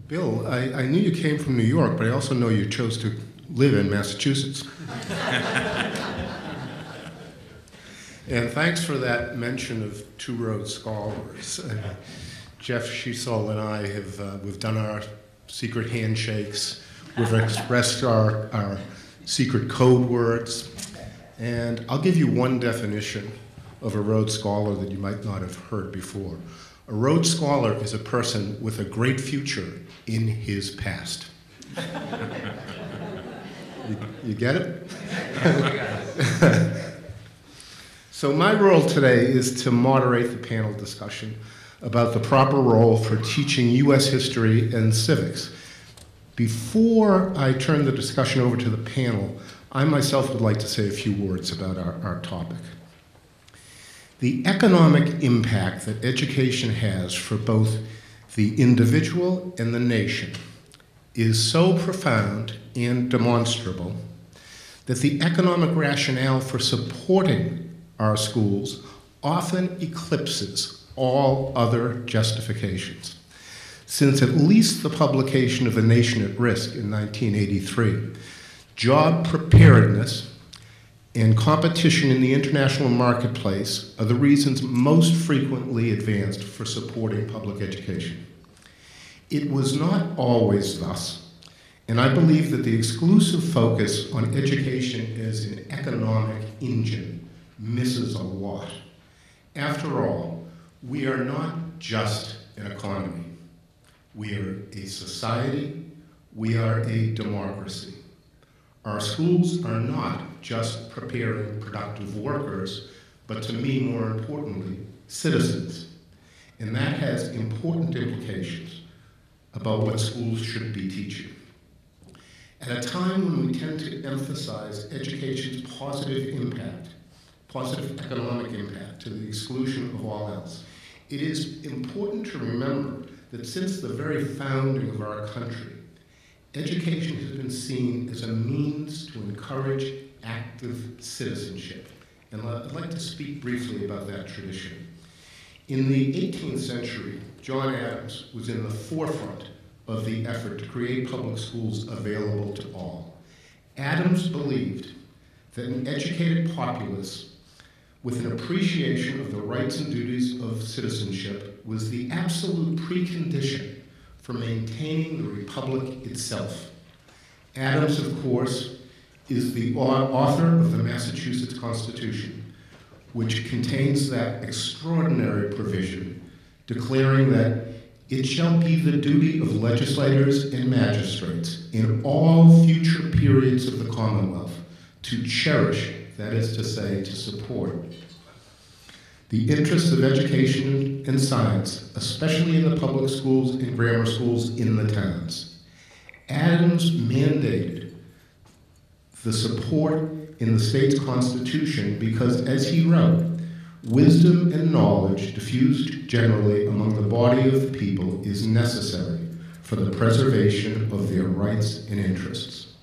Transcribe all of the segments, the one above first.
Bill, I knew you came from New York, but I also know you chose to live in Massachusetts. And thanks for that mention of two Rhodes Scholars. Jeff Schiesel and I we've done our secret handshakes. We've expressed our secret code words. And I'll give you one definition of a Rhodes Scholar that you might not have heard before. A Rhodes Scholar is a person with a great future in his past. You get it? So my role today is to moderate the panel discussion about the proper role for teaching U.S. history and civics. Before I turn the discussion over to the panel, I myself would like to say a few words about our topic. The economic impact that education has for both the individual and the nation is so profound and demonstrable that the economic rationale for supporting our schools often eclipses all other justifications. Since at least the publication of A Nation at Risk in 1983, job preparedness and competition in the international marketplace are the reasons most frequently advanced for supporting public education. It was not always thus, and I believe that the exclusive focus on education as an economic engine misses a lot. After all, we are not just an economy. We are a society. We are a democracy. Our schools are not just preparing productive workers, but to me, more importantly, citizens. And that has important implications about what schools should be teaching. At a time when we tend to emphasize education's positive economic impact to the exclusion of all else, it is important to remember that since the very founding of our country, education has been seen as a means to encourage active citizenship. And I'd like to speak briefly about that tradition. In the 18th century, John Adams was in the forefront of the effort to create public schools available to all. Adams believed that an educated populace with an appreciation of the rights and duties of citizenship was the absolute precondition for maintaining the republic itself. Adams, of course, is the author of the Massachusetts Constitution, which contains that extraordinary provision declaring that it shall be the duty of legislators and magistrates in all future periods of the Commonwealth to cherish, that is to say, to support, the interests of education and science, especially in the public schools and grammar schools in the towns. Adams mandated the support in the state's constitution because, as he wrote, wisdom and knowledge diffused generally among the body of the people is necessary for the preservation of their rights and interests.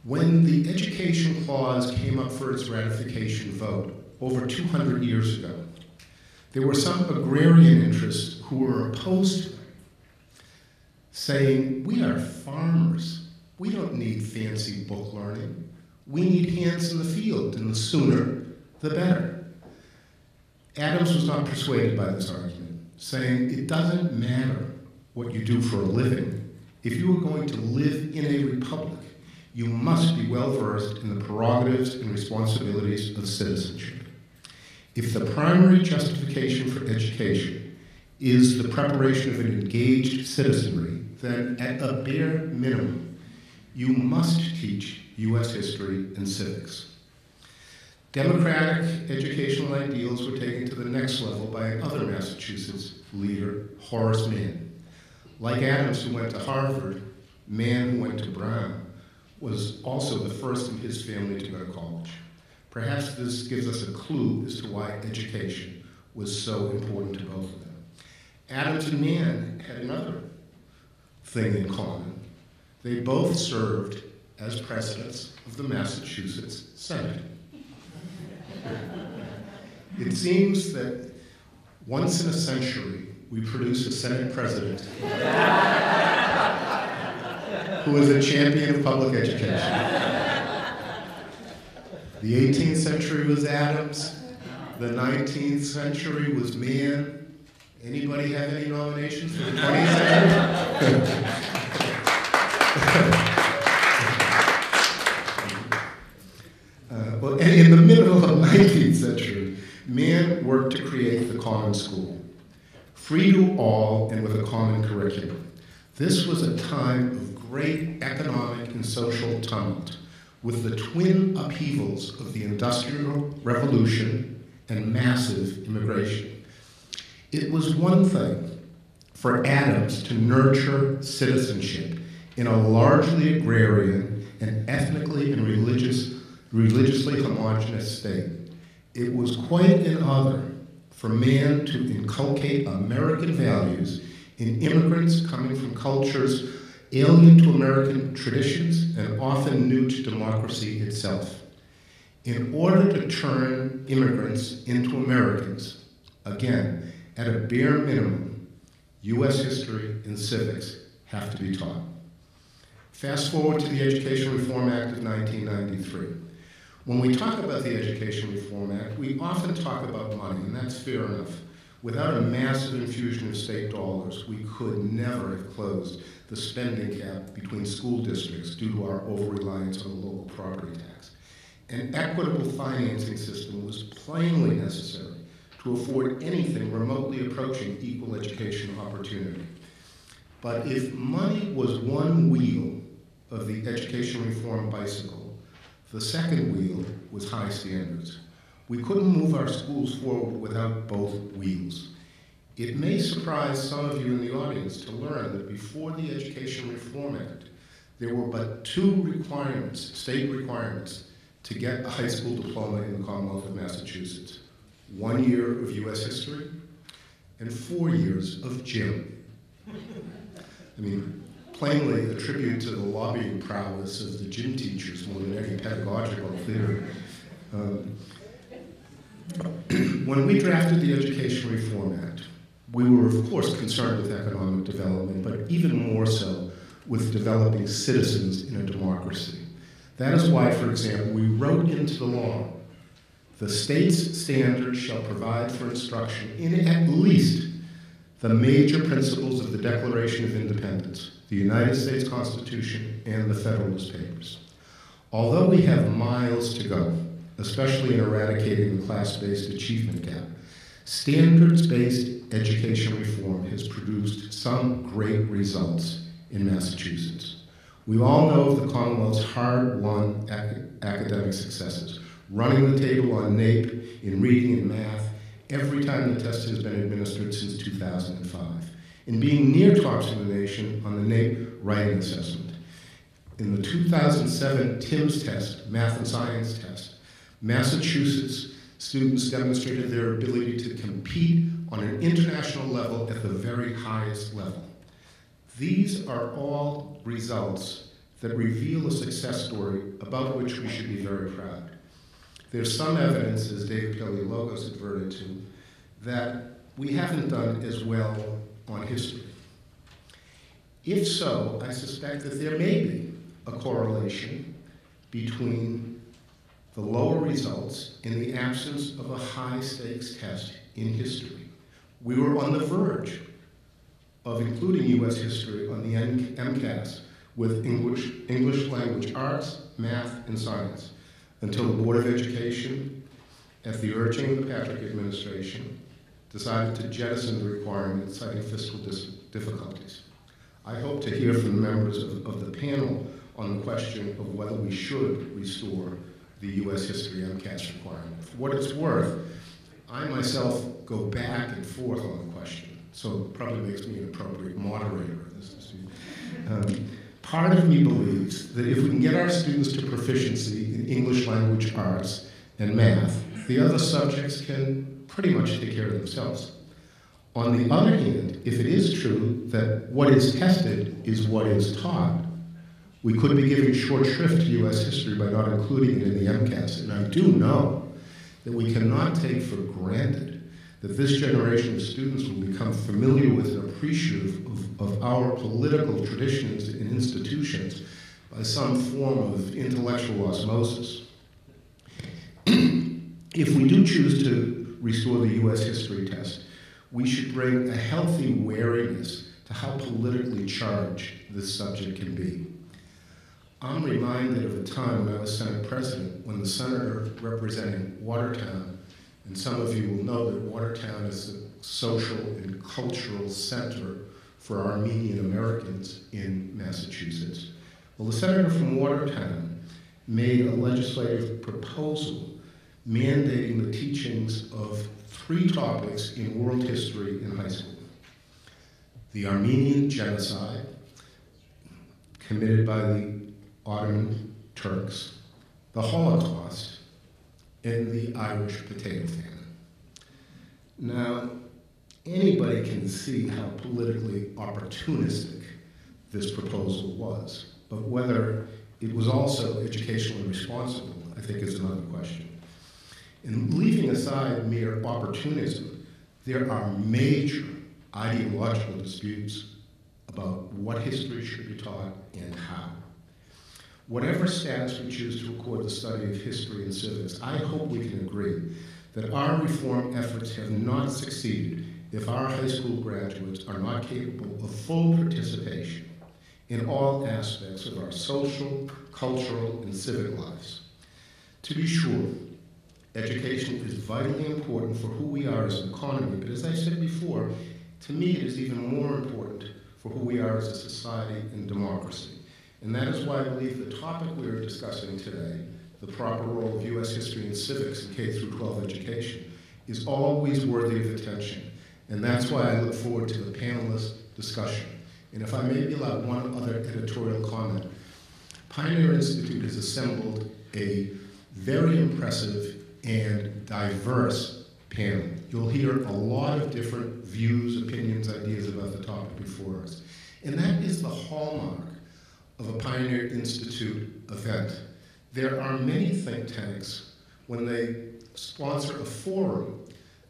When the Education Clause came up for its ratification vote over 200 years ago, there were some agrarian interests who were opposed to it, saying, we are farmers. We don't need fancy book learning. We need hands in the field, and the sooner, the better. Adams was not persuaded by this argument, saying it doesn't matter what you do for a living. If you are going to live in a republic, you must be well-versed in the prerogatives and responsibilities of citizenship. If the primary justification for education is the preparation of an engaged citizenry, then at a bare minimum, you must teach U.S. history and civics. Democratic educational ideals were taken to the next level by another Massachusetts leader, Horace Mann. Like Adams, who went to Harvard, Mann, who went to Brown, was also the first in his family to go to college. Perhaps this gives us a clue as to why education was so important to both of them. Adams and Mann had another thing in common. They both served as presidents of the Massachusetts Senate. It seems that once in a century, we produce a Senate president who is a champion of public education. The 18th century was Adams. The 19th century was Mann. Anybody have any nominations for the 20th century? Well, in the middle of the 19th century, Mann worked to create the common school, free to all and with a common curriculum. This was a time of great economic and social tumult, with the twin upheavals of the Industrial Revolution and massive immigration. It was one thing for Adams to nurture citizenship in a largely agrarian and ethnically and religiously homogenous state. It was quite another for Mann to inculcate American values in immigrants coming from cultures alien to American traditions and often new to democracy itself. In order to turn immigrants into Americans, again, at a bare minimum, U.S. history and civics have to be taught. Fast forward to the Education Reform Act of 1993. When we talk about the Education Reform Act, we often talk about money, and that's fair enough. Without a massive infusion of state dollars, we could never have closed the spending gap between school districts due to our over-reliance on the local property tax. An equitable financing system was plainly necessary to afford anything remotely approaching equal education opportunity. But if money was one wheel of the education reform bicycle, the second wheel was high standards. We couldn't move our schools forward without both wheels. It may surprise some of you in the audience to learn that before the Education Reform Act, there were but two requirements, state requirements, to get a high school diploma in the Commonwealth of Massachusetts. 1 year of U.S. history and 4 years of gym. I mean, plainly a tribute to the lobbying prowess of the gym teachers more than any pedagogical theory. When we drafted the Education Reform Act, we were of course concerned with economic development, but even more so with developing citizens in a democracy. That is why, for example, we wrote into the law, the state's standards shall provide for instruction in at least the major principles of the Declaration of Independence, the United States Constitution, and the Federalist Papers. Although we have miles to go, especially in eradicating the class-based achievement gap, standards-based education reform has produced some great results in Massachusetts. We all know of the Commonwealth's hard-won academic successes, running the table on NAEP in reading and math every time the test has been administered since 2005, and being near tops in the nation on the NAEP writing assessment. In the 2007 TIMSS test, math and science test, Massachusetts students demonstrated their ability to compete on an international level at the very highest level. These are all results that reveal a success story about which we should be very proud. There's some evidence, as Dave Paleologos adverted to, that we haven't done as well on history. If so, I suspect that there may be a correlation between the lower results in the absence of a high-stakes test in history. We were on the verge of including U.S. history on the MCAS with English language arts, math, and science, until the Board of Education, at the urging of the Patrick administration, decided to jettison the requirement, citing fiscal difficulties. I hope to hear from the members of the panel on the question of whether we should restore the U.S. history MCAS requirement. For what it's worth, I myself go back and forth on the question, so it probably makes me an appropriate moderator of this dispute. Part of me believes that if we can get our students to proficiency in English language arts and math, the other subjects can pretty much take care of themselves. On the other hand, if it is true that what is tested is what is taught, we could be giving short shrift to U.S. history by not including it in the MCAS. And I do know that we cannot take for granted that this generation of students will become familiar with and appreciative of our political traditions and institutions by some form of intellectual osmosis. If we do choose to restore the U.S. history test, we should bring a healthy wariness to how politically charged this subject can be. I'm reminded of a time when I was Senate President, when the senator representing Watertown, and some of you will know that Watertown is the social and cultural center for Armenian Americans in Massachusetts. Well, the senator from Watertown made a legislative proposal mandating the teachings of 3 topics in world history in high school: the Armenian genocide committed by the Ottoman Turks, the Holocaust, and the Irish potato famine. Now, anybody can see how politically opportunistic this proposal was, but whether it was also educationally responsible, I think, is another question. And leaving aside mere opportunism, there are major ideological disputes about what history should be taught and how. Whatever status we choose to accord the study of history and civics, I hope we can agree that our reform efforts have not succeeded if our high school graduates are not capable of full participation in all aspects of our social, cultural, and civic lives. To be sure, education is vitally important for who we are as an economy, but as I said before, to me it is even more important for who we are as a society and democracy. And that is why I believe the topic we are discussing today, the proper role of U.S. history and civics in K-12 education, is always worthy of attention. And that's why I look forward to the panelist discussion. And if I may be allowed one other editorial comment, Pioneer Institute has assembled a very impressive and diverse panel. You'll hear a lot of different views, opinions, ideas about the topic before us. And that is the hallmark of a Pioneer Institute event. There are many think tanks, when they sponsor a forum,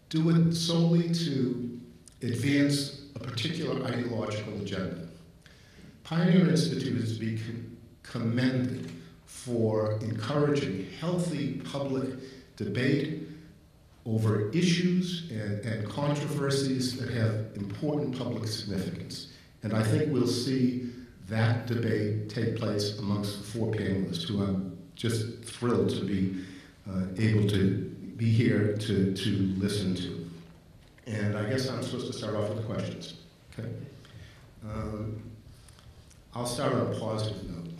do it solely to advance a particular ideological agenda. Pioneer Institute is to be commended for encouraging healthy public debate over issues and controversies that have important public significance. And I think we'll see that debate take place amongst the 4 panelists, who I'm just thrilled to be able to be here to listen to. And I guess I'm supposed to start off with the questions. Okay. I'll start on a positive note,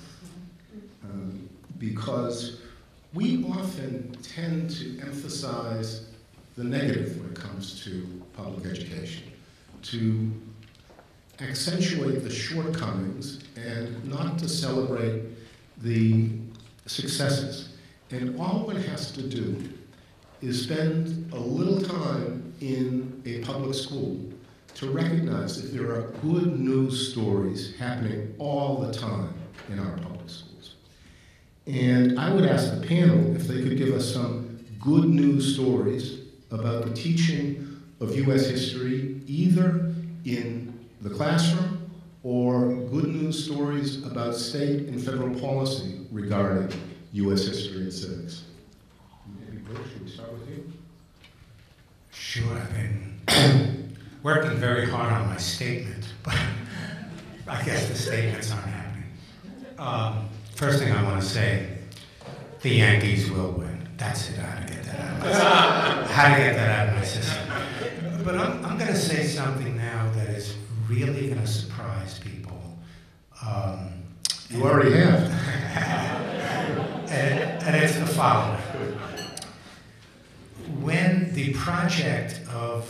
because we often tend to emphasize the negative when it comes to public education, to accentuate the shortcomings and not to celebrate the successes. And all one has to do is spend a little time in a public school to recognize that there are good news stories happening all the time in our public schools. And I would ask the panel if they could give us some good news stories about the teaching of U.S. history, either in the classroom or good news stories about state and federal policy regarding U.S. history and civics. Maybe Bill, should we start with you? Sure, I've been working very hard on my statement, but I guess the statements aren't happening. First thing I want to say, the Yankees will win. That's it. I had to get that out of my system. But I'm going to say something now that is really going to surprise people. You already have. and it's the following. When the project of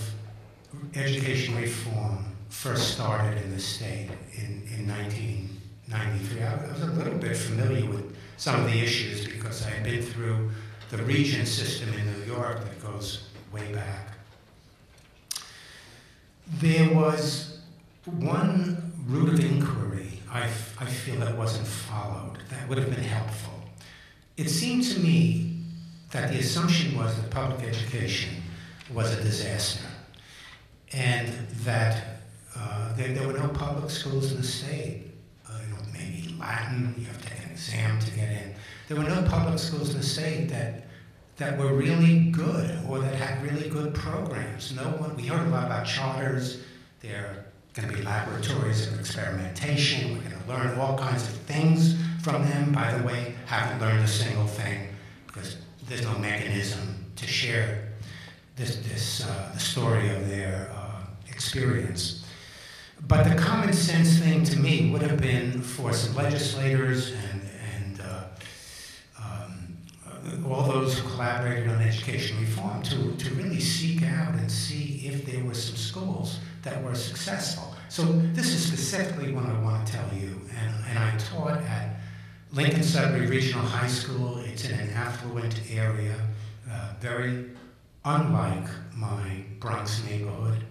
education reform first started in the state in 1993, I was a little bit familiar with some of the issues because I had been through the regent system in New York that goes way back. There was one route of inquiry I feel that wasn't followed that would have been helpful. It seemed to me that the assumption was that public education was a disaster. And that there were no public schools in the state. Maybe Latin, you have to take an exam to get in. There were no public schools in the state that were really good or that had really good programs. No one, we heard a lot about charters. There are going to be laboratories of experimentation. We're going to learn all kinds of things from them. By the way, haven't learned a single thing because there's no mechanism to share the story of their experience. But the common sense thing to me would have been for some legislators and all those who collaborated on education reform to really seek out and see if there were some schools that were successful. So this is specifically what I want to tell you. And I taught at Lincoln Sudbury Regional High School. It's in an affluent area, very unlike my Bronx neighborhood.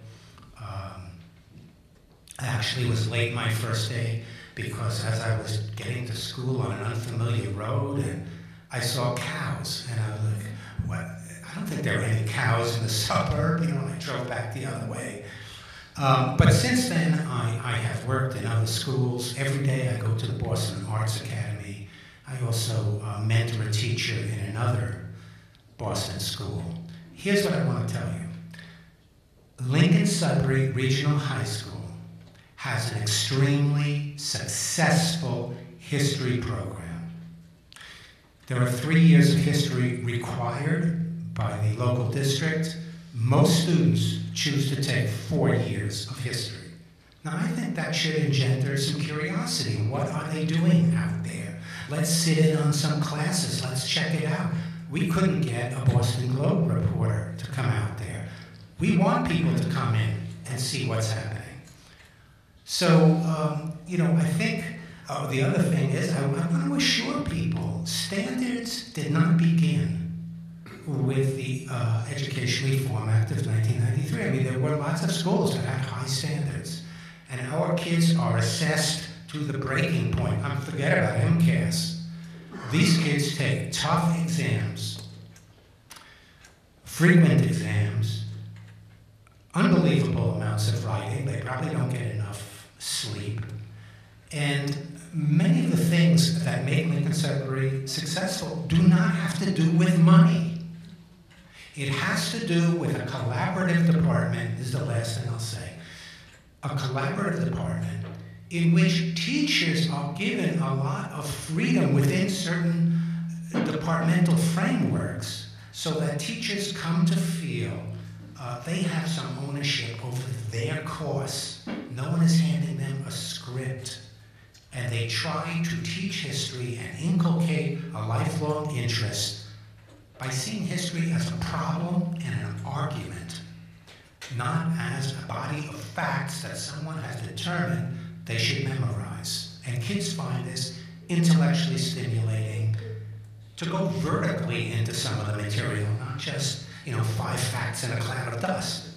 I actually was late my first day because as I was getting to school on an unfamiliar road, and I saw cows, and I was like, what? I don't think there are any cows in the suburb, and I drove back the other way. But since then, I have worked in other schools. Every day I go to the Boston Arts Academy. I also mentor a teacher in another Boston school. Here's what I want to tell you. Lincoln Sudbury Regional High School has an extremely successful history program. There are 3 years of history required by the local district. Most students choose to take 4 years of history. Now, I think that should engender some curiosity. What are they doing out there? Let's sit in on some classes. Let's check it out. We couldn't get a Boston Globe reporter to come out there. We want people to come in and see what's happening. So, I think the other thing is I want to assure people standards did not begin with the Education Reform Act of 1993. I mean, there were lots of schools that had high standards. And our kids are assessed to the breaking point. Forget about MCAS. These kids take tough exams, frequent exams, unbelievable amounts of writing. They probably don't get enough sleep. And many of the things that make Lincoln Sudbury successful do not have to do with money. It has to do with a collaborative department, is the last thing I'll say. A collaborative department in which teachers are given a lot of freedom within certain departmental frameworks so that teachers come to feel they have some ownership over their course. No one is handing them a script. And they try to teach history and inculcate a lifelong interest by seeing history as a problem and an argument, not as a body of facts that someone has determined they should memorize. And kids find this intellectually stimulating to go vertically into some of the material, not just 5 facts in a cloud of dust.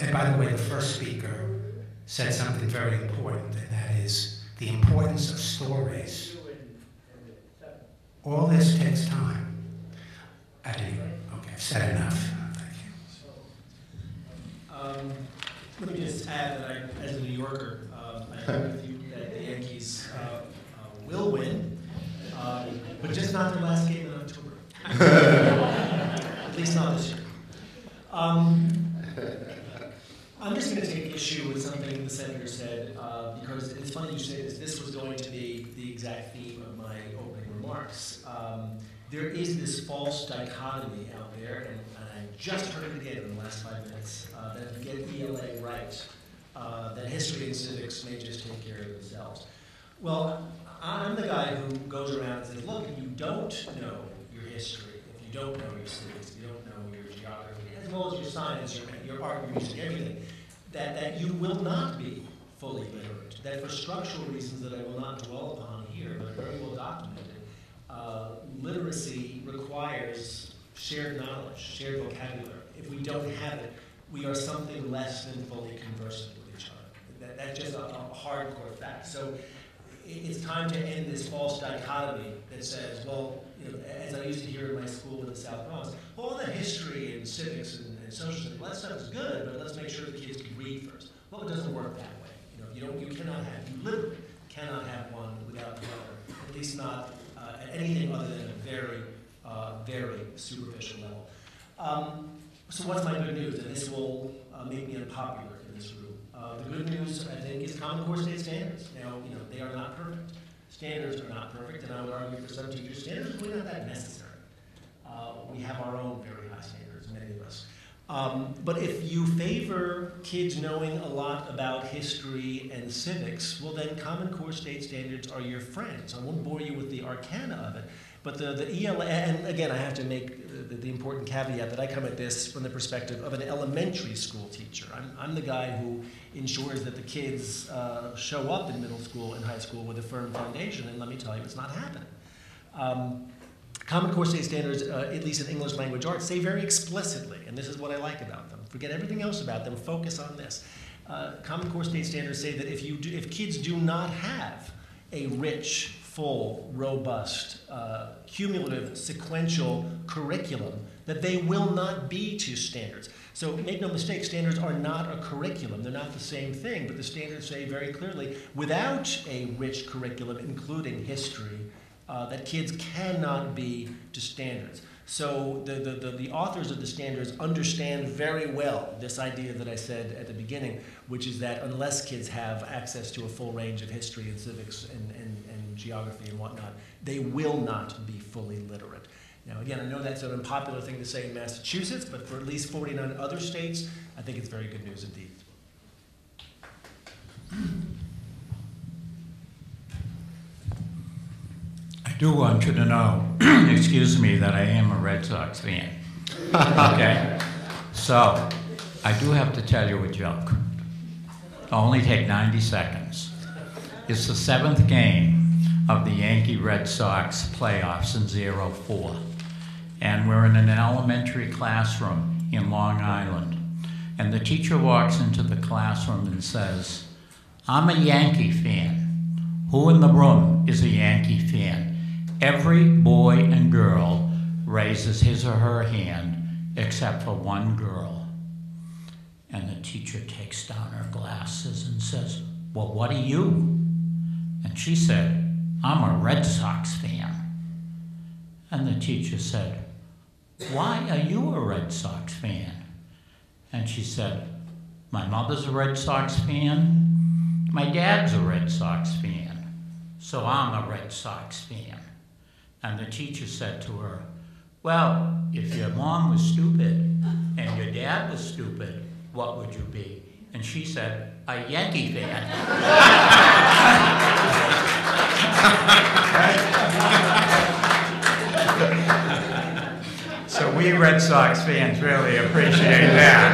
And by the way, the first speaker said something very important, and that is the importance of stories. All this takes time. At any rate, okay, I've said enough. Thank you. Let me just add that as a New Yorker, I agree with you that the Yankees will win, but just not their last game in October. At least not this year. I'm just going to take issue with something the senator said, because it's funny you say this. This was going to be the exact theme of my opening remarks. There is this false dichotomy out there, and I just heard it again in the last 5 minutes, that if you get ELA right, that history and civics may just take care of themselves. Well, I'm the guy who goes around and says, look, if you don't know your history, if you don't know your civics, if you don't know your geography, as well as your science, your art, your music, everything, that you will not be fully literate. That for structural reasons that I will not dwell upon here, but are very well documented, literacy requires shared knowledge, shared vocabulary. If we don't have it, we are something less than fully conversant with each other. That's just a hardcore fact. So it's time to end this false dichotomy that says, well, as I used to hear in my school in the South Bronx, all the history and civics and and social studies. Well, that stuff is good, but let's make sure the kids can read first. Well, it doesn't work that way. You cannot have, you literally cannot have one without the other, at least not at anything other than a very, very superficial level. So what's my good news? And this will make me unpopular in this room. The good news, I think, is Common Core state standards. Now, they are not perfect. Standards are not perfect, and I would argue for some teachers, standards are really not that necessary. We have our own very high standards, many of us. But if you favor kids knowing a lot about history and civics, well then Common Core state standards are your friends. I won't bore you with the arcana of it, but the ELA, and again I have to make the important caveat that I come at this from the perspective of an elementary school teacher. I'm the guy who ensures that the kids show up in middle school and high school with a firm foundation, and let me tell you, it's not happening. Common Core state standards, at least in English language arts, say very explicitly, and this is what I like about them. Forget everything else about them, focus on this. Common Core state standards say that if kids do not have a rich, full, robust, cumulative, sequential curriculum, that they will not be to standards. So make no mistake, standards are not a curriculum. They're not the same thing, but the standards say very clearly, without a rich curriculum, including history, that kids cannot be to standards. So the authors of the standards understand very well this idea that I said at the beginning, which is that unless kids have access to a full range of history and civics and geography and whatnot, they will not be fully literate. Now again, I know that's an unpopular thing to say in Massachusetts, but for at least 49 other states, I think it's very good news indeed. I do want you to know, excuse me, that I am a Red Sox fan. Okay? So, I do have to tell you a joke. It'll only take 90 seconds. It's the 7th game of the Yankee-Red Sox playoffs in 04. And we're in an elementary classroom in Long Island. And the teacher walks into the classroom and says, "I'm a Yankee fan. Who in the room is a Yankee fan?" Every boy and girl raises his or her hand except for one girl. And the teacher takes down her glasses and says, "Well, what are you?" And she said, "I'm a Red Sox fan." And the teacher said, "Why are you a Red Sox fan?" And she said, "My mother's a Red Sox fan, my dad's a Red Sox fan, so I'm a Red Sox fan." And the teacher said to her, "Well, if your mom was stupid and your dad was stupid, what would you be?" And she said, "A Yankee fan." So we Red Sox fans really appreciate that.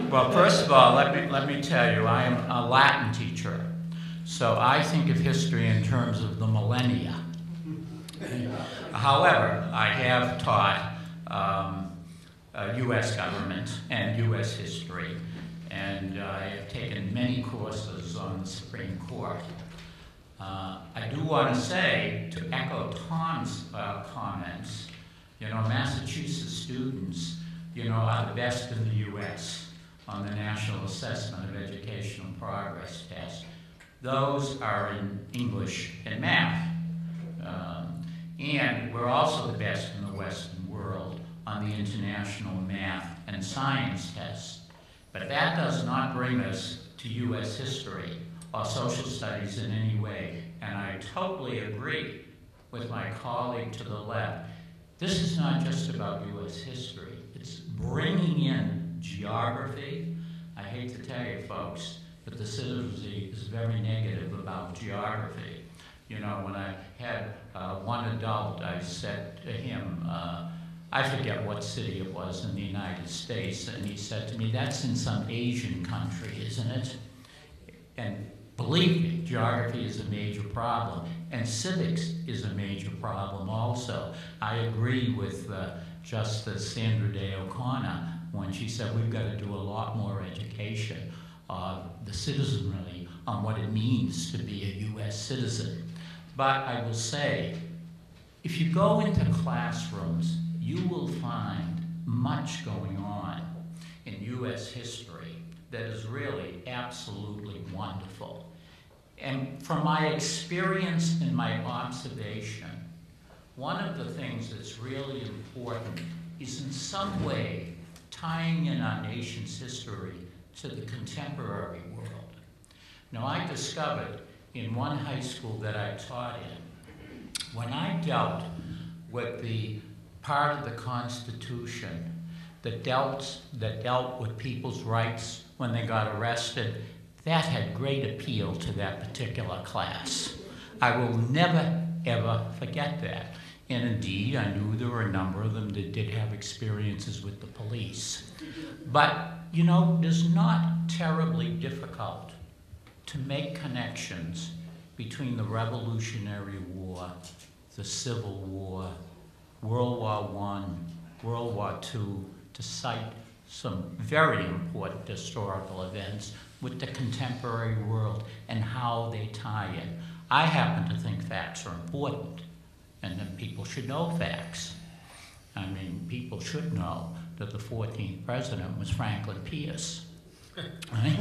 Well, first of all, let me tell you, I am a Latin teacher. So I think of history in terms of the millennia. However, I have taught U.S. government and U.S. history, and I have taken many courses on the Supreme Court. I do want to say, to echo Tom's comments, Massachusetts students, are the best in the U.S. on the National Assessment of Educational Progress test. Those are in English and math. And we're also the best in the Western world on the International Math and Science test. But that does not bring us to U.S. history or social studies in any way. And I totally agree with my colleague to the left. This is not just about U.S. history. It's bringing in geography. I hate to tell you, folks, but the citizenry is very negative about geography. When I had one adult, I said to him, I forget what city it was in the United States, and he said to me, "That's in some Asian country, isn't it?" And believe me, geography is a major problem, and civics is a major problem also. I agree with Justice Sandra Day O'Connor when she said we've got to do a lot more education of the citizenry on what it means to be a U.S. citizen. But I will say, if you go into classrooms, you will find much going on in U.S. history that is really absolutely wonderful. And from my experience and my observation, one of the things that's really important is in some way tying in our nation's history to the contemporary world. Now, I discovered in one high school that I taught in, when I dealt with the part of the Constitution that dealt with people's rights when they got arrested, that had great appeal to that particular class. I will never, ever forget that. And indeed, I knew there were a number of them that did have experiences with the police. But, you know, it's not terribly difficult to make connections between the Revolutionary War, the Civil War, World War I, World War II, to cite some very important historical events with the contemporary world and how they tie in. I happen to think facts are important, and that people should know facts. I mean, people should know that the 14th president was Franklin Pierce. Right?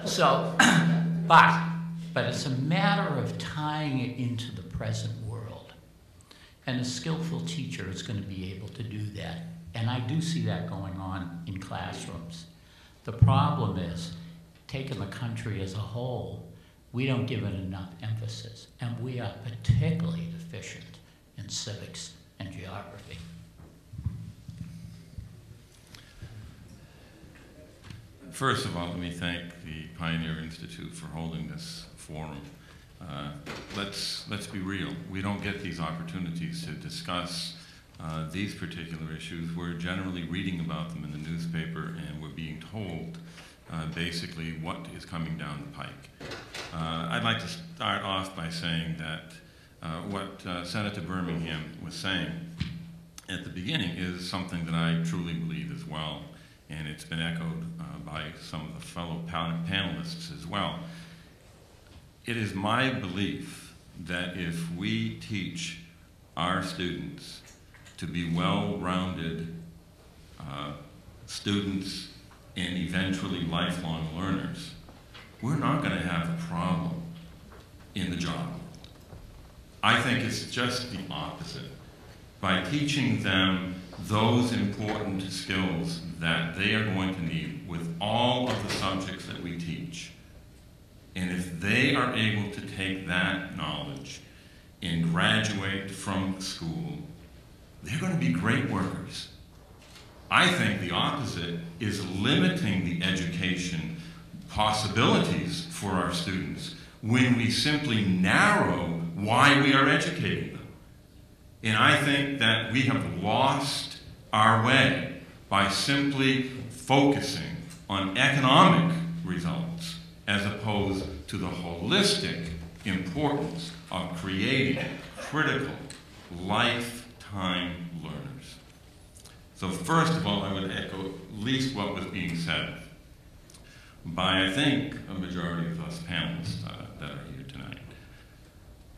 So, but it's a matter of tying it into the present world. And a skillful teacher is going to be able to do that. And I do see that going on in classrooms. The problem is, taking the country as a whole, we don't give it enough emphasis. And we are particularly deficient in civics and geography. First of all, let me thank the Pioneer Institute for holding this forum. Let's be real. We don't get these opportunities to discuss these particular issues. We're generally reading about them in the newspaper, and we're being told basically what is coming down the pike. I'd like to start off by saying that what Senator Birmingham was saying at the beginning is something that I truly believe as well, and it's been echoed by some of the fellow panelists as well. It is my belief that if we teach our students to be well-rounded students and eventually lifelong learners, we're not going to have a problem in the job. I think it's just the opposite. By teaching them those important skills that they are going to need with all of the subjects that we teach, and if they are able to take that knowledge and graduate from school, they're going to be great workers. I think the opposite is limiting the education possibilities for our students when we simply narrow why we are educating them. And I think that we have lost our way by simply focusing on economic results as opposed to the holistic importance of creating critical lifetime learners. So first of all, I would echo at least what was being said by, I think, a majority of us panelists that are here tonight.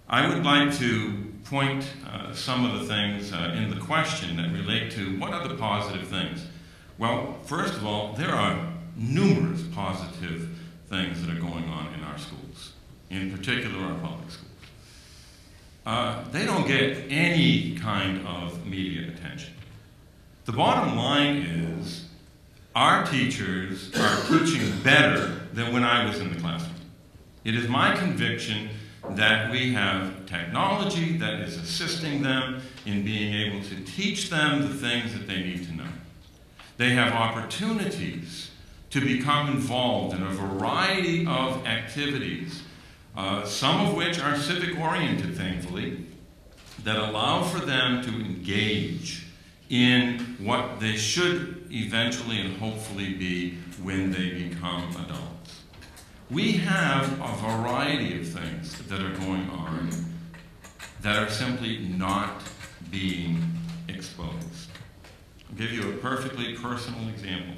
I would like to point some of the things in the question that relate to what are the positive things. Well, first of all, there are numerous positive things that are going on in our schools, in particular our public schools. They don't get any kind of media attention. The bottom line is our teachers are teaching better than when I was in the classroom. It is my conviction that we have technology that is assisting them in being able to teach them the things that they need to know. They have opportunities to become involved in a variety of activities, some of which are civic-oriented, thankfully, that allow for them to engage in what they should eventually and hopefully be when they become adults. We have a variety of things that are going on that are simply not being exposed. I'll give you a perfectly personal example.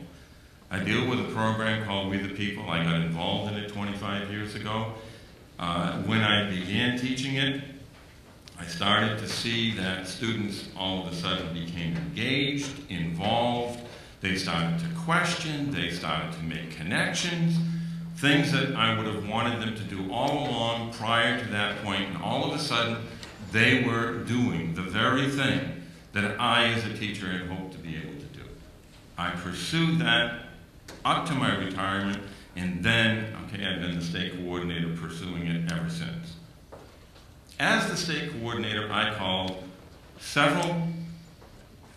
I deal with a program called We the People. I got involved in it 25 years ago. When I began teaching it, I started to see that students all of a sudden became engaged, involved, They started to question, they started to make connections, things that I would have wanted them to do all along prior to that point, and all of a sudden, they were doing the very thing that I, as a teacher, had hoped to be able to do. I pursued that up to my retirement, and then, okay, I've been the state coordinator pursuing it ever since. As the state coordinator, I called several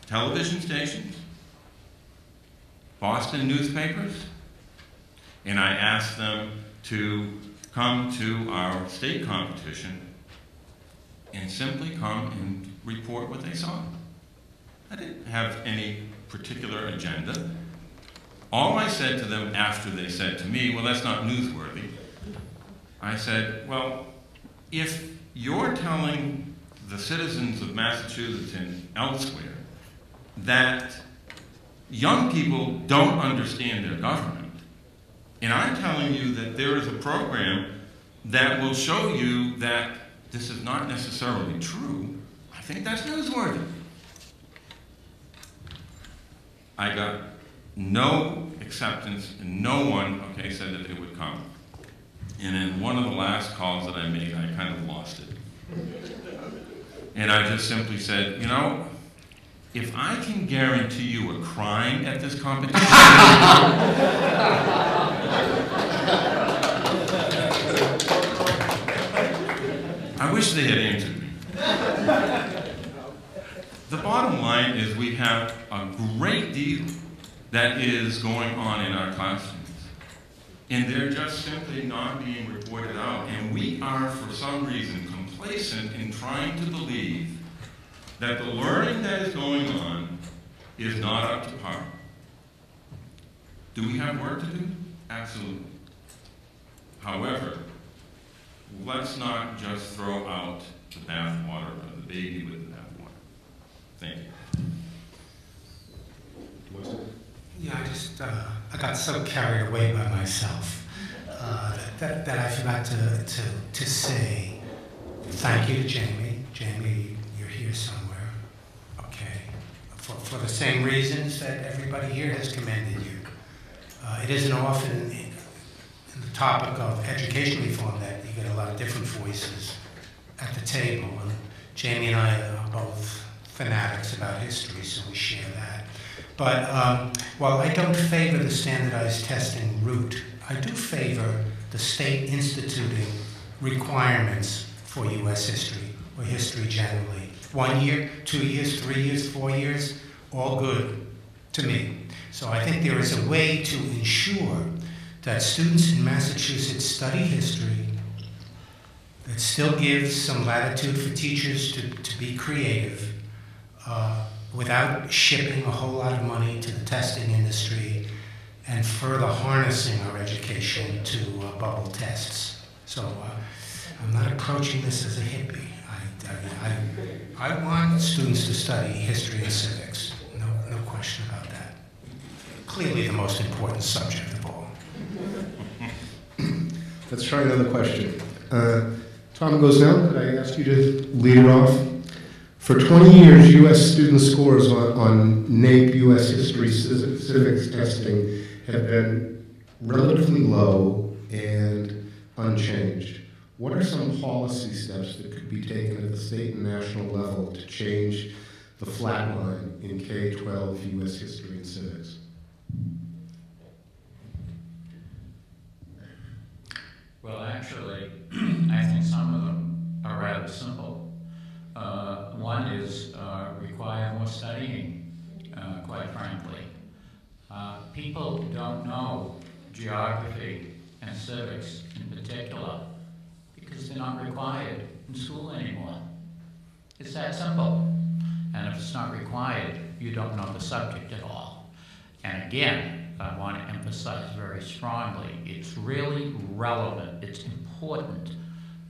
television stations, Boston newspapers, and I asked them to come to our state competition and simply come and report what they saw. I didn't have any particular agenda. All I said to them after they said to me, well, that's not newsworthy, I said, well, if you're telling the citizens of Massachusetts and elsewhere that young people don't understand their government, and I'm telling you that there is a program that will show you that this is not necessarily true, I think that's newsworthy. I got no acceptance, and no one, okay, said that they would come. And in one of the last calls that I made, I kind of lost it. And I just simply said, you know, if I can guarantee you a crime at this competition, I wish they had answered me. The bottom line is we have a great deal that is going on in our classrooms. And they're just simply not being reported out. And we are, for some reason, complacent in trying to believe that the learning that is going on is not up to par. Do we have work to do? Absolutely. However, let's not just throw out the bathwater or the baby with the bathwater. Thank you. Yeah, I got so carried away by myself that I forgot to say thank you to Jamie. Jamie, you're here somewhere, okay, for the same reasons that everybody here has commended you. It isn't often in the topic of education reform that you get a lot of different voices at the table. And Jamie and I are both fanatics about history, so we share that. But while I don't favor the standardized testing route, I do favor the state instituting requirements for U.S. history, or history generally. 1 year, 2 years, 3 years, 4 years, all good to me. So I think there is a way to ensure that students in Massachusetts study history that still gives some latitude for teachers to be creative, without shipping a whole lot of money to the testing industry and further harnessing our education to bubble tests. So I'm not approaching this as a hippie. I want students to study history and civics. No question about that. Clearly the most important subject of all. Let's try another question. Tom goes now. Could I ask you to lead it off? For 20 years, U.S. student scores on NAEP U.S. history civics testing have been relatively low and unchanged. What are some policy steps that could be taken at the state and national level to change the flat line in K-12 U.S. history and civics? Well, actually, I think some of them are rather simple. One is require more studying, quite frankly. People don't know geography and civics in particular because they're not required in school anymore. It's that simple. And if it's not required, you don't know the subject at all. And again, I want to emphasize very strongly, it's really relevant, it's important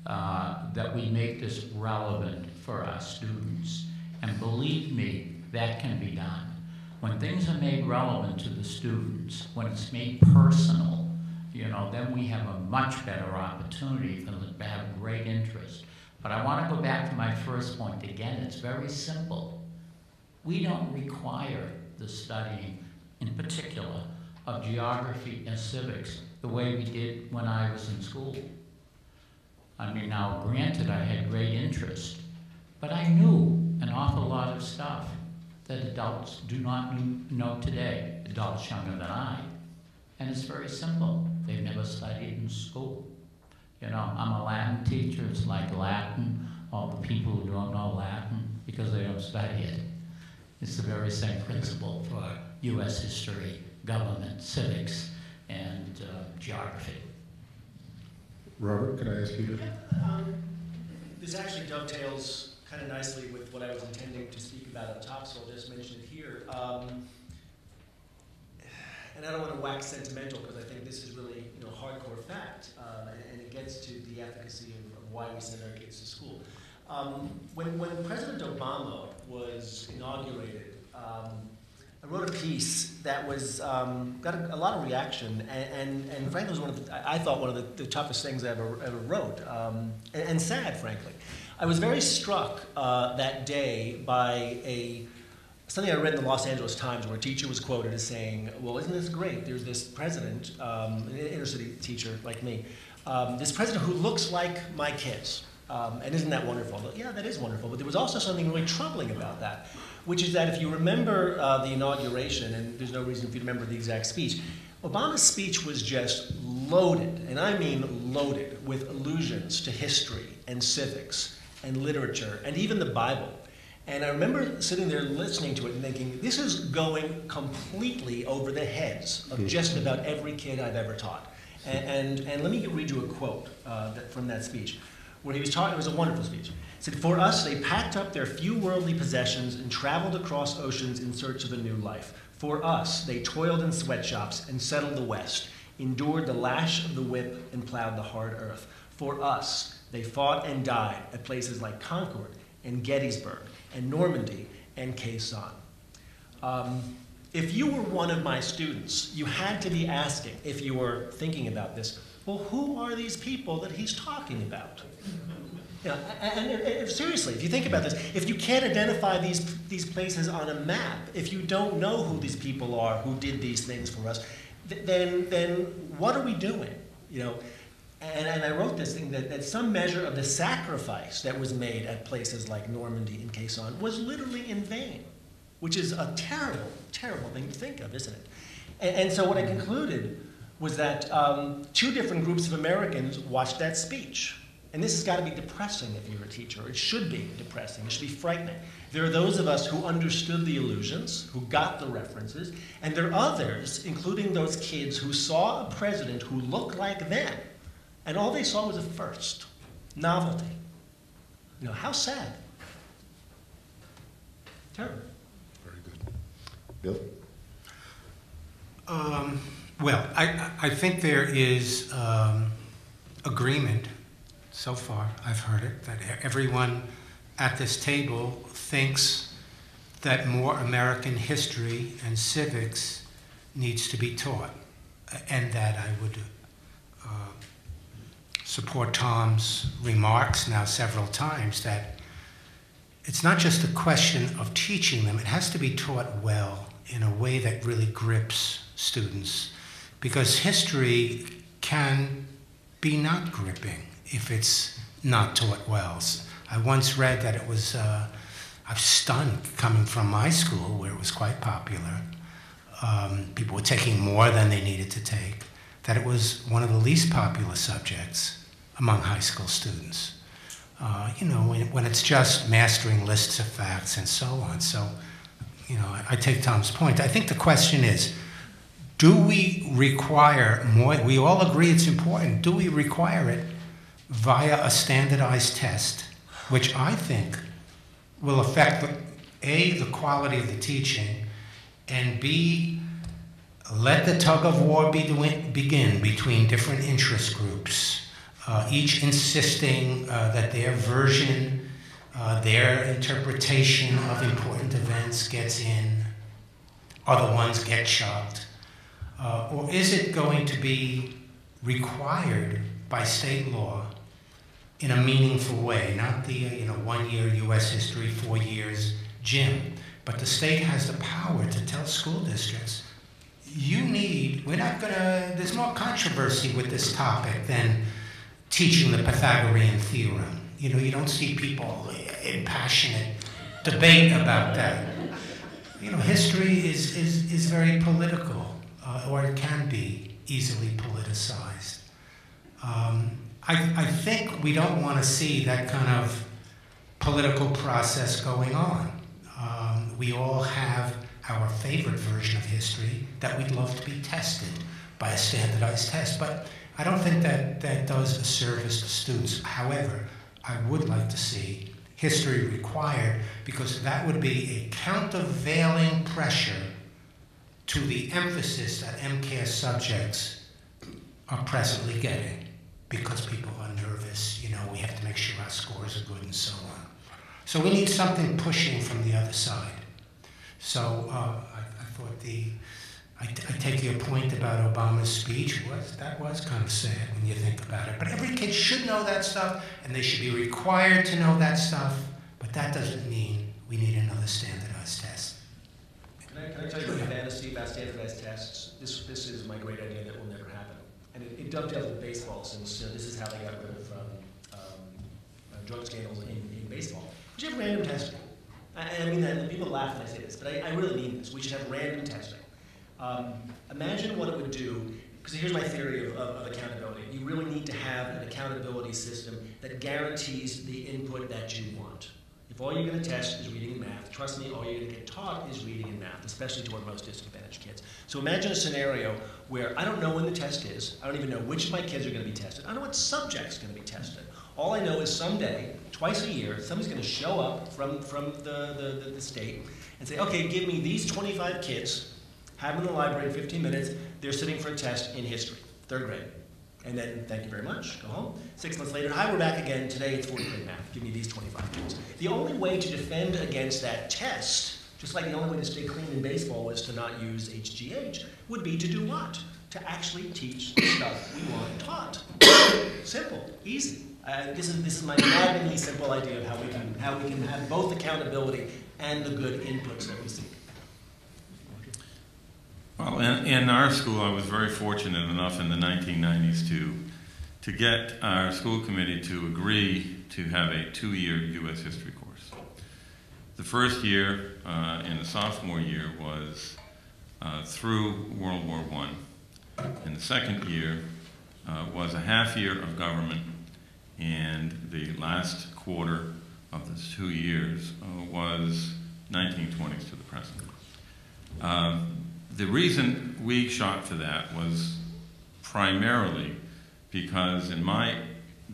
that we make this relevant for our students. And believe me, that can be done. When things are made relevant to the students, when it's made personal, then we have a much better opportunity for them to have great interest. But I want to go back to my first point again. It's very simple. We don't require the studying in particular, of geography and civics the way we did when I was in school. I mean, now granted, I had great interest, but I knew an awful lot of stuff that adults do not know today, adults younger than I. And it's very simple. They've never studied in school. You know, I'm a Latin teacher. It's like Latin. All the people who don't know Latin because they don't study it. It's the very same principle for U.S. history, government, civics, and geography. Robert, could I ask you to? This actually dovetails kind of nicely with what I was intending to speak about up top, so I'll just mention it here. And I don't want to wax sentimental because I think this is really, you know, hardcore fact, and it gets to the efficacy of why we send our kids to school. When President Obama was inaugurated, I wrote a piece that was got a lot of reaction, and frankly was one of I thought one of the toughest things I ever wrote, and sad, frankly. I was very struck that day by something I read in the Los Angeles Times where a teacher was quoted as saying, well, isn't this great? There's this president, an inner city teacher like me, this president who looks like my kids. And isn't that wonderful? Yeah, that is wonderful. But there was also something really troubling about that, which is that if you remember the inauguration, and there's no reason if you remember the exact speech, Obama's speech was just loaded, and I mean loaded, with allusions to history and civics and literature and even the Bible. And I remember sitting there listening to it and thinking, this is going completely over the heads of just about every kid I've ever taught. And let me read you a quote from that speech, where he was talking. It was a wonderful speech. He said, "For us, they packed up their few worldly possessions and traveled across oceans in search of a new life. For us, they toiled in sweatshops and settled the West, endured the lash of the whip and plowed the hard earth. For us, they fought and died at places like Concord and Gettysburg and Normandy and Quezon." If you were one of my students, you had to be asking, if you were thinking about this, well, who are these people that he's talking about? You know, and seriously, if you think about this, if you can't identify these places on a map, if you don't know who these people are who did these things for us, then what are we doing? You know, and I wrote this thing that some measure of the sacrifice that was made at places like Normandy and Quezon was literally in vain, which is a terrible, terrible thing to think of, isn't it? And so what I concluded was that two different groups of Americans watched that speech. And this has got to be depressing if you're a teacher. It should be depressing. It should be frightening. There are those of us who understood the allusions, who got the references, and there are others, including those kids, who saw a president who looked like them, and all they saw was a first, novelty. You know, how sad. Terrible. Very good. Bill? Well, I think there is agreement so far, I've heard it, that everyone at this table thinks that more American history and civics needs to be taught, and that I would support Tom's remarks now several times that it's not just a question of teaching them, it has to be taught well in a way that really grips students, because history can be not gripping if it's not taught well. I once read that it was, I was stunned coming from my school where it was quite popular. People were taking more than they needed to take, that it was one of the least popular subjects among high school students. You know, when it's just mastering lists of facts and so on. So, you know, I take Tom's point. I think the question is, do we require more? We all agree it's important. Do we require it via a standardized test, which I think will affect, A, the quality of the teaching, and B, let the tug of war begin between different interest groups, each insisting that their version, their interpretation of important events gets in, other ones get chucked. Or is it going to be required by state law in a meaningful way, not the 1 year U.S. history, 4 years gym, but the state has the power to tell school districts, there's more controversy with this topic than teaching the Pythagorean theorem. You don't see people in passionate debate about that. History is very political, or it can be easily politicized. I think we don't want to see that kind of political process going on. We all have our favorite version of history that we'd love to be tested by a standardized test, but I don't think that does a service to students. However, I would like to see history required, because that would be a countervailing pressure to the emphasis that MCAS subjects are presently getting, because people are nervous, we have to make sure our scores are good and so on. So we need something pushing from the other side. So I thought I take your point about Obama's speech. That was kind of sad when you think about it. But every kid should know that stuff, and they should be required to know that stuff. But that doesn't mean we need another standardized test. Can I tell you my fantasy about standardized tests? This is my great idea that will never happen. And it dovetails with baseball, since this is how they got rid of drug scandals in baseball. We should have random testing. I mean that, and people laugh when I say this, but I really mean this. We should have random testing. Imagine what it would do, because here's my theory of accountability. You really need to have an accountability system that guarantees the input that you want. If all you're going to test is reading and math, trust me, all you're going to get taught is reading and math, especially to our most disadvantaged kids. So imagine a scenario where I don't know when the test is. I don't even know which of my kids are going to be tested. I don't know what subject's going to be tested. All I know is someday, twice a year, somebody's going to show up from the state and say, okay, give me these 25 kids, have them in the library in 15 minutes, they're sitting for a test in history, 3rd grade. And then, thank you very much, go home. 6 months later, hi, we're back again. Today it's 4th grade math. Give me these 25 kids. The only way to defend against that test, just like the only way to stay clean in baseball was to not use HGH, would be to do what? To actually teach the stuff we want taught. Simple, easy. This is my maddeningly simple idea of how we can have both accountability and the good inputs that we seek. Well, in our school, I was very fortunate enough in the 1990s to get our school committee to agree to have a 2-year U.S. history course. The first year, in the sophomore year, was through World War I. And the second year was a half year of government, and the last quarter of those 2 years was 1920s to the present. The reason we shot for that was primarily because, in my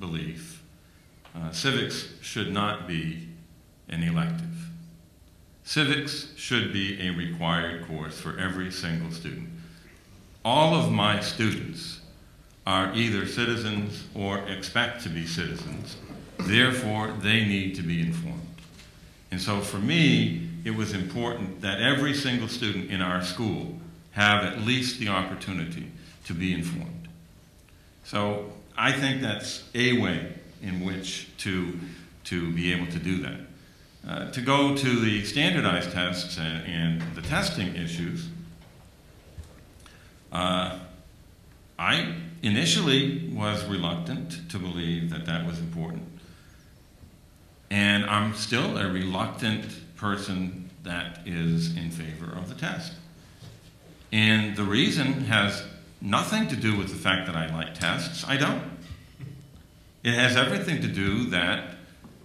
belief, civics should not be an elective. Civics should be a required course for every single student. All of my students are either citizens or expect to be citizens. Therefore, they need to be informed. And so for me, it was important that every single student in our school have at least the opportunity to be informed. So I think that's a way in which to be able to do that. To go to the standardized tests and the testing issues, I initially was reluctant to believe that that was important. And I'm still a reluctant person that is in favor of the test. And the reason has nothing to do with the fact that I like tests. I don't. It has everything to do that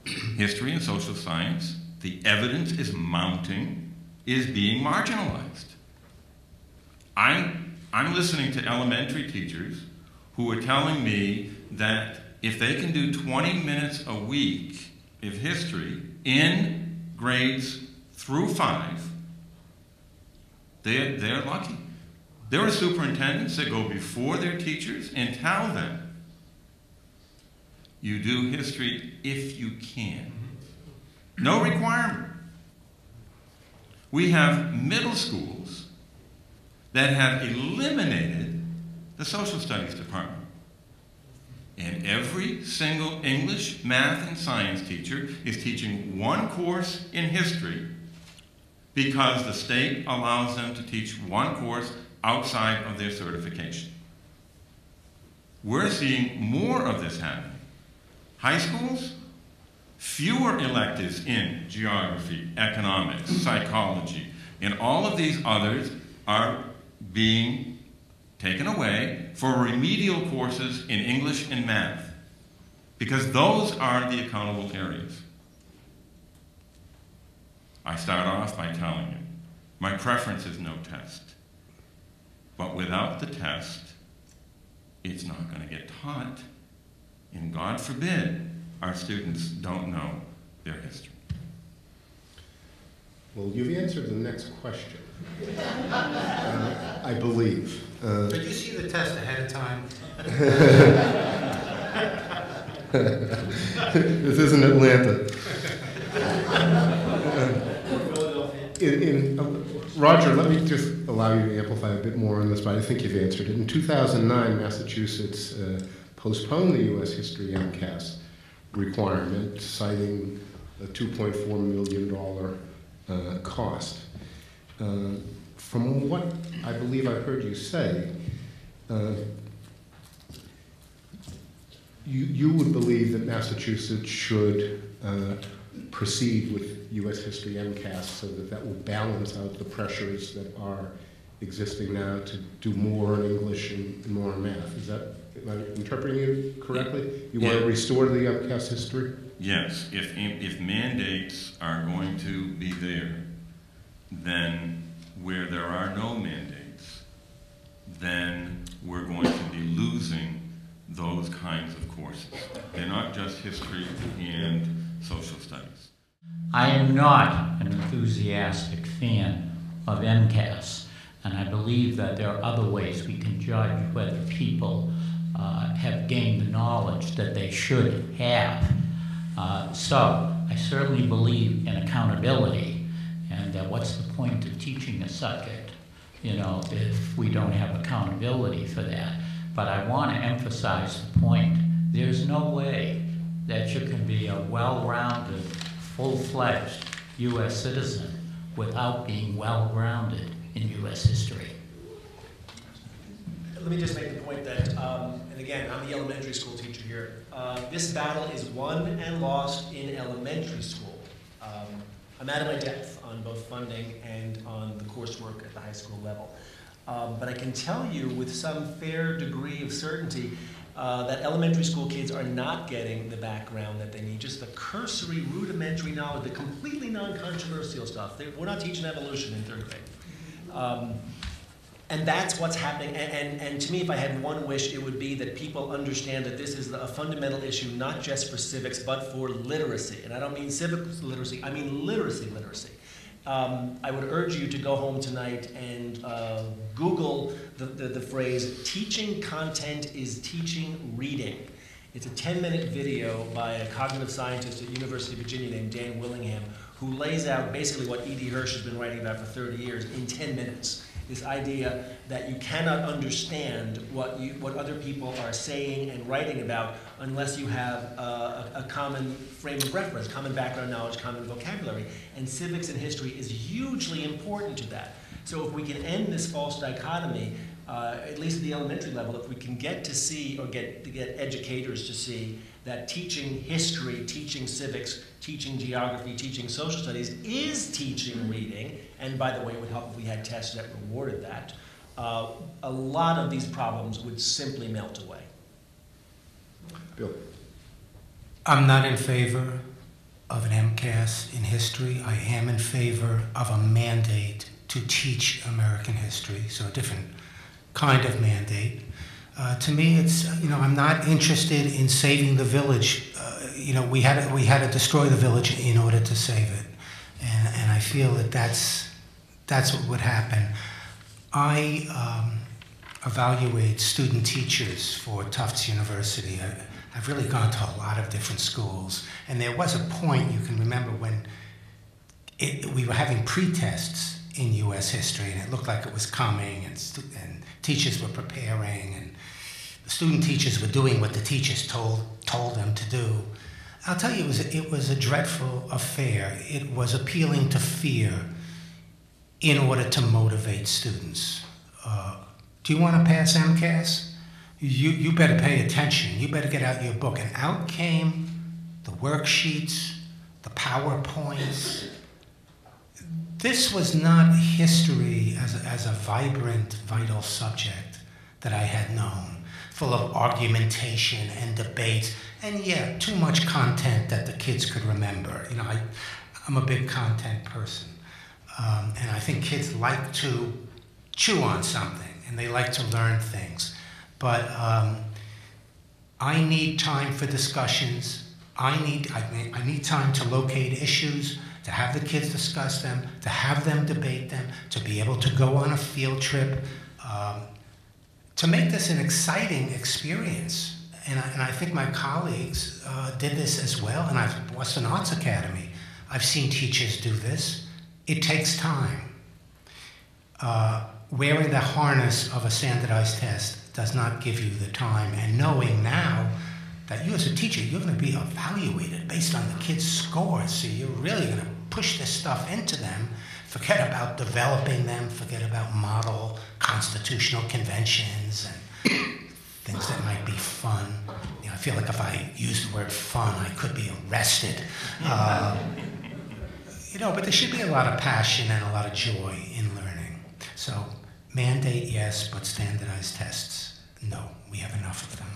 history and social science, the evidence is mounting, is being marginalized. I'm listening to elementary teachers who are telling me that if they can do 20 minutes a week of history in grades through 5, they're lucky. There are superintendents that go before their teachers and tell them, you do history if you can. No requirement. We have middle schools that have eliminated the social studies department. And every single English, math, and science teacher is teaching one course in history because the state allows them to teach one course outside of their certification. We're seeing more of this happening. High schools, fewer electives in geography, economics, psychology, and all of these others are being taken away for remedial courses in English and math, because those are the accountable areas. I start off by telling you, my preference is no test. But without the test, it's not going to get taught. And God forbid our students don't know their history. Well, you've answered the next question, I believe. Did you see the test ahead of time? This isn't Atlanta. Roger, let me just allow you to amplify a bit more on this, but I think you've answered it. In 2009, Massachusetts postponed the U.S. History MCAS requirement, citing a $2.4 million cost. From what I believe I heard you say, you would believe that Massachusetts should proceed with U.S. History MCAS so that will balance out the pressures that are existing now to do more in English and more in math. Is that, am I interpreting you correctly? You want to restore the MCAS history? Yes, if mandates are going to be there, then where there are no mandates, then we're going to be losing those kinds of courses. They're not just history and social studies. I am not an enthusiastic fan of MCAS, and I believe that there are other ways we can judge whether people have gained the knowledge that they should have. So I certainly believe in accountability, and what's the point of teaching a subject, you know, if we don't have accountability for that. But I want to emphasize the point. There's no way that you can be a well-rounded, full-fledged U.S. citizen without being well-grounded in U.S. history. Let me just make the point that, and again, I'm the elementary school teacher here. This battle is won and lost in elementary school. I'm out of my depth on both funding and on the coursework at the high school level. But I can tell you with some fair degree of certainty that elementary school kids are not getting the background that they need, just the cursory, rudimentary knowledge, the completely non-controversial stuff. We're not teaching evolution in third grade. And that's what's happening. And to me, if I had one wish, it would be that people understand that this is a fundamental issue, not just for civics, but for literacy. And I don't mean civics literacy, I mean literacy. I would urge you to go home tonight and Google the phrase, teaching content is teaching reading. It's a 10-minute video by a cognitive scientist at University of Virginia named Dan Willingham, who lays out basically what E.D. Hirsch has been writing about for 30 years in 10 minutes. This idea that you cannot understand what other people are saying and writing about unless you have a common frame of reference, common background knowledge, common vocabulary. And civics and history is hugely important to that. So if we can end this false dichotomy, at least at the elementary level, if we can get to see, or get educators to see that teaching history, teaching civics, teaching geography, teaching social studies is teaching reading, and by the way, it would help if we had tests that rewarded that, a lot of these problems would simply melt away. Bill. I'm not in favor of an MCAS in history. I am in favor of a mandate to teach American history, so a different kind of mandate. To me, it's, I'm not interested in saving the village. We had to destroy the village in order to save it, and I feel that that's what would happen. I evaluate student teachers for Tufts University. I've really gone to a lot of different schools, and there was a point, you can remember, when we were having pre-tests in U.S. history, and it looked like it was coming, and teachers were preparing, and the student teachers were doing what the teachers told them to do. I'll tell you, it was a dreadful affair. It was appealing to fear. in order to motivate students. Do you want to pass MCAS? You better pay attention. You better get out your book. And out came the worksheets, the PowerPoints. This was not history as a vibrant, vital subject that I had known, full of argumentation and debates, and yeah, too much content that the kids could remember. You know, I'm a big content person, and I think kids like to chew on something, and they like to learn things. But I need time for discussions. I need time to locate issues, to have the kids discuss them, to have them debate them, to be able to go on a field trip, to make this an exciting experience. And I think my colleagues did this as well, and Boston Arts Academy. I've seen teachers do this. It takes time. Wearing the harness of a standardized test does not give you the time, and knowing now that you as a teacher, you're going to be evaluated based on the kids' scores, so you're really going to push this stuff into them. Forget about developing them, forget about model constitutional conventions and things that might be fun. You know, I feel like if I use the word fun, I could be arrested. You know, but there should be a lot of passion and a lot of joy in learning. So mandate, yes, but standardized tests, no. We have enough of them.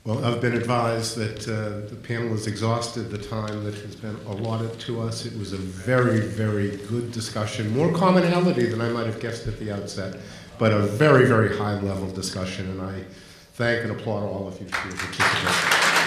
Well, I've been advised that the panel has exhausted the time that has been allotted to us. It was a very, very good discussion, more commonality than I might have guessed at the outset, but a very, very high-level discussion, and I thank and applaud all of you for your participation.